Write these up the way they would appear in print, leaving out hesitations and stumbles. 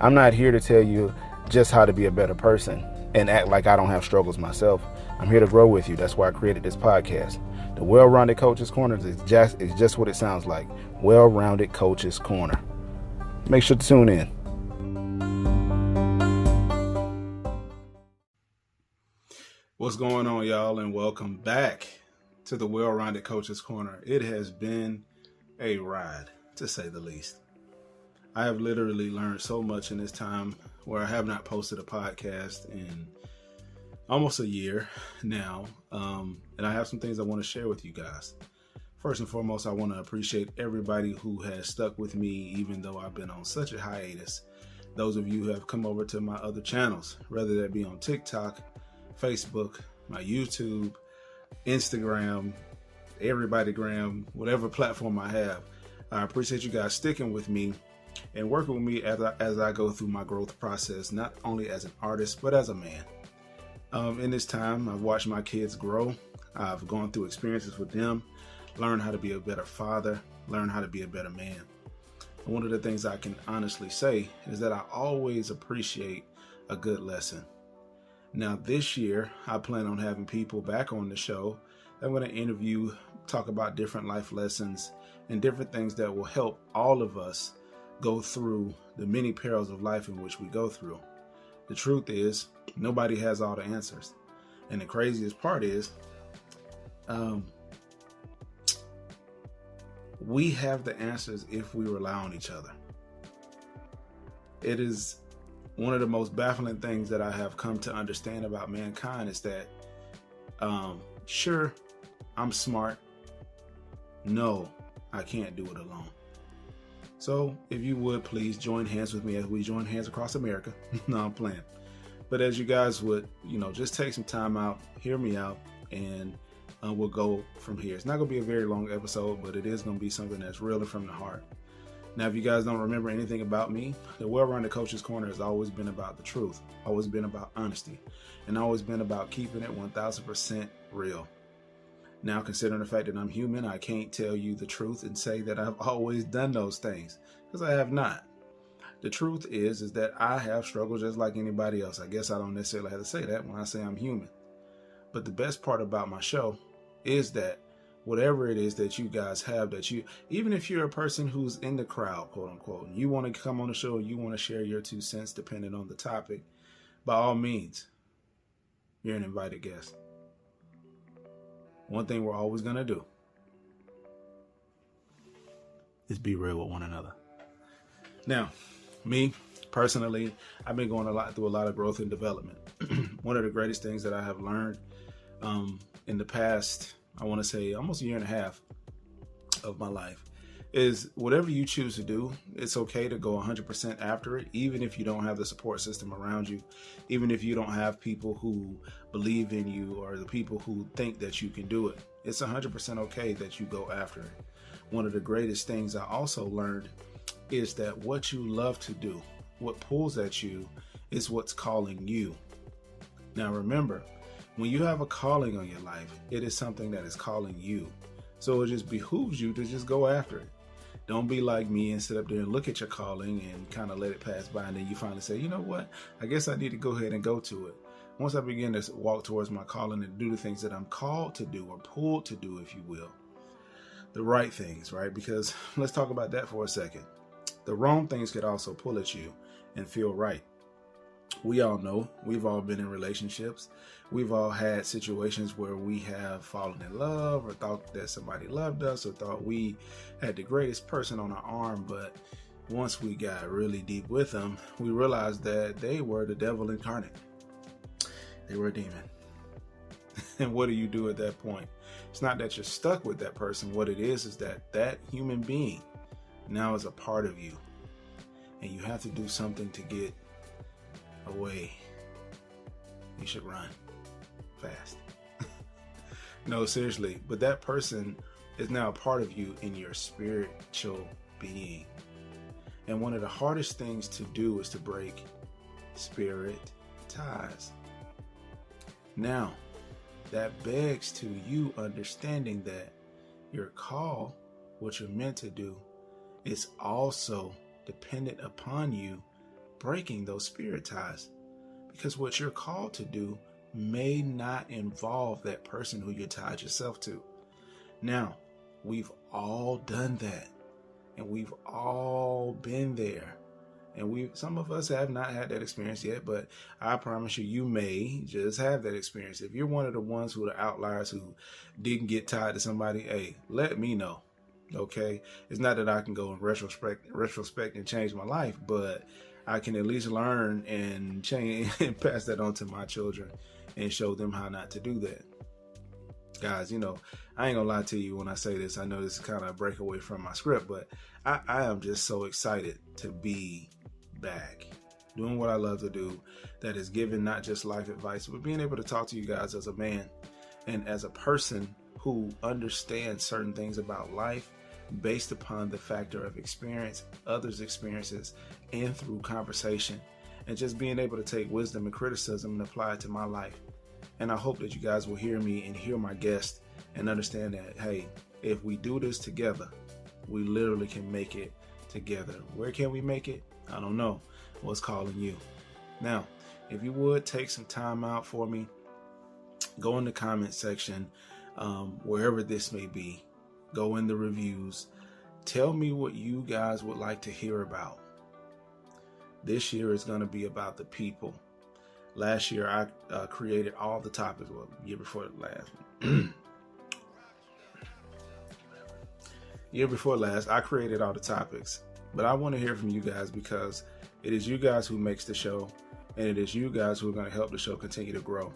I'm not here to tell you just how to be a better person and act like I don't have struggles myself. I'm here to grow with you. That's why I created this podcast. The Well-Rounded Coach's Corner is just what it sounds like. Well-Rounded Coach's Corner. Make sure to tune in. What's going on, y'all, and welcome back to the Well-Rounded Coach's Corner. It has been a ride, to say the least. I have literally learned so much in this time where I have not posted a podcast in almost a year now, and I have some things I want to share with you guys. First and foremost, I want to appreciate everybody who has stuck with me even though I've been on such a hiatus. Those of you who have come over to my other channels, whether that be on TikTok, Facebook, my YouTube, Instagram, Everybodygram, whatever platform I have. I appreciate you guys sticking with me and working with me as I go through my growth process, not only as an artist, but as a man. In this time, I've watched my kids grow. I've gone through experiences with them, learned how to be a better father, learned how to be a better man. And one of the things I can honestly say is that I always appreciate a good lesson. Now, this year, I plan on having people back on the show. I'm going to interview, talk about different life lessons and different things that will help all of us go through the many perils of life in which we go through. The truth is, nobody has all the answers. And the craziest part is, we have the answers if we rely on each other. It is one of the most baffling things that I have come to understand about mankind is that, sure, I'm smart. No, I can't do it alone. So if you would please join hands with me as we join hands across America. No, I'm playing. But as you guys would, just take some time out, hear me out, and we'll go from here. It's not going to be a very long episode, but it is going to be something that's really from the heart. Now, if you guys don't remember anything about me, the Well-Rounded Coach's Corner has always been about the truth, always been about honesty, and always been about keeping it 1000% real. Now, considering the fact that I'm human, I can't tell you the truth and say that I've always done those things, because I have not. The truth is that I have struggled just like anybody else. I guess I don't necessarily have to say that when I say I'm human. But the best part about my show is that whatever it is that you guys have, even if you're a person who's in the crowd, quote unquote, and you want to come on the show, you want to share your 2 cents depending on the topic, by all means, you're an invited guest. One thing we're always going to do is be real with one another. Now, me personally, I've been going through a lot of growth and development. One of the greatest things that I have learned in the past, I want to say almost a year and a half of my life, is whatever you choose to do, it's okay to go 100% after it, even if you don't have the support system around you, even if you don't have people who believe in you or the people who think that you can do it. It's 100% okay that you go after it. One of the greatest things I also learned is that what you love to do, what pulls at you, is what's calling you. Now remember, when you have a calling on your life, it is something that is calling you. So it just behooves you to just go after it. Don't be like me and sit up there and look at your calling and kind of let it pass by. And then you finally say, you know what? I guess I need to go ahead and go to it. Once I begin to walk towards my calling and do the things that I'm called to do or pulled to do, if you will, the right things, right? Because let's talk about that for a second. The wrong things could also pull at you and feel right. We all know, we've all been in relationships. We've all had situations where we have fallen in love or thought that somebody loved us or thought we had the greatest person on our arm. But once we got really deep with them, we realized that they were the devil incarnate. They were a demon. And what do you do at that point? It's not that you're stuck with that person. What it is that that human being now is a part of you. And you have to do something to get away. You should run fast. No, seriously. But that person is now a part of you in your spiritual being. And one of the hardest things to do is to break spirit ties. Now, that begs to you understanding that your call, what you're meant to do, is also dependent upon you breaking those spirit ties, because what you're called to do may not involve that person who you tied yourself to. Now, we've all done that, and we've all been there. And some of us have not had that experience yet, but I promise you, you may just have that experience. If you're one of the ones who are the outliers who didn't get tied to somebody, hey, let me know. Okay. It's not that I can go in retrospect and change my life, but I can at least learn and change and pass that on to my children and show them how not to do that. Guys, I ain't gonna lie to you when I say this. I know this is kind of a breakaway from my script, but I am just so excited to be back doing what I love to do, that is giving not just life advice, but being able to talk to you guys as a man and as a person who understands certain things about life based upon the factor of experience, others' experiences, and through conversation, and just being able to take wisdom and criticism and apply it to my life. And I hope that you guys will hear me and hear my guest and understand that, hey, if we do this together, we literally can make it together. Where can we make it? I don't know. What's calling you? Now, if you would take some time out for me, go in the comment section, wherever this may be, go in the reviews, tell me what you guys would like to hear about. This year is going to be about the people. Last year, I created all the topics. Well, year before last, I created all the topics. But I want to hear from you guys, because it is you guys who makes the show, and it is you guys who are going to help the show continue to grow.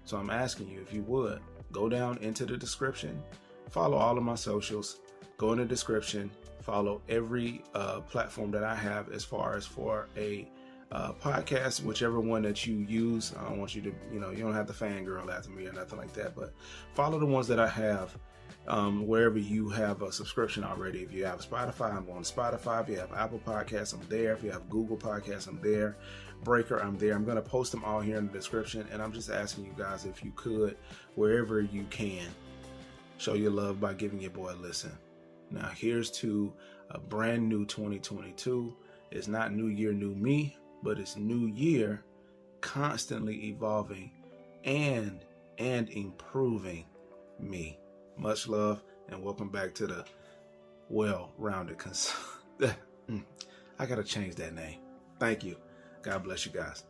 So I'm asking you, if you would, go down into the description, follow all of my socials, go in the description, follow every platform that I have as far as for a podcast, whichever one that you use. I don't want you to, you don't have to fangirl after me or nothing like that, but follow the ones that I have. Wherever you have a subscription already. If you have Spotify, I'm on Spotify. If you have Apple Podcasts, I'm there. If you have Google Podcasts, I'm there. Breaker, I'm there. I'm going to post them all here in the description. And I'm just asking you guys, if you could, wherever you can, show your love by giving your boy a listen. Now, here's to a brand new 2022. It's not new year, new me, but it's new year, constantly evolving and improving me. Much love, and welcome back to the well-rounded I gotta change that name. Thank you. God bless you guys.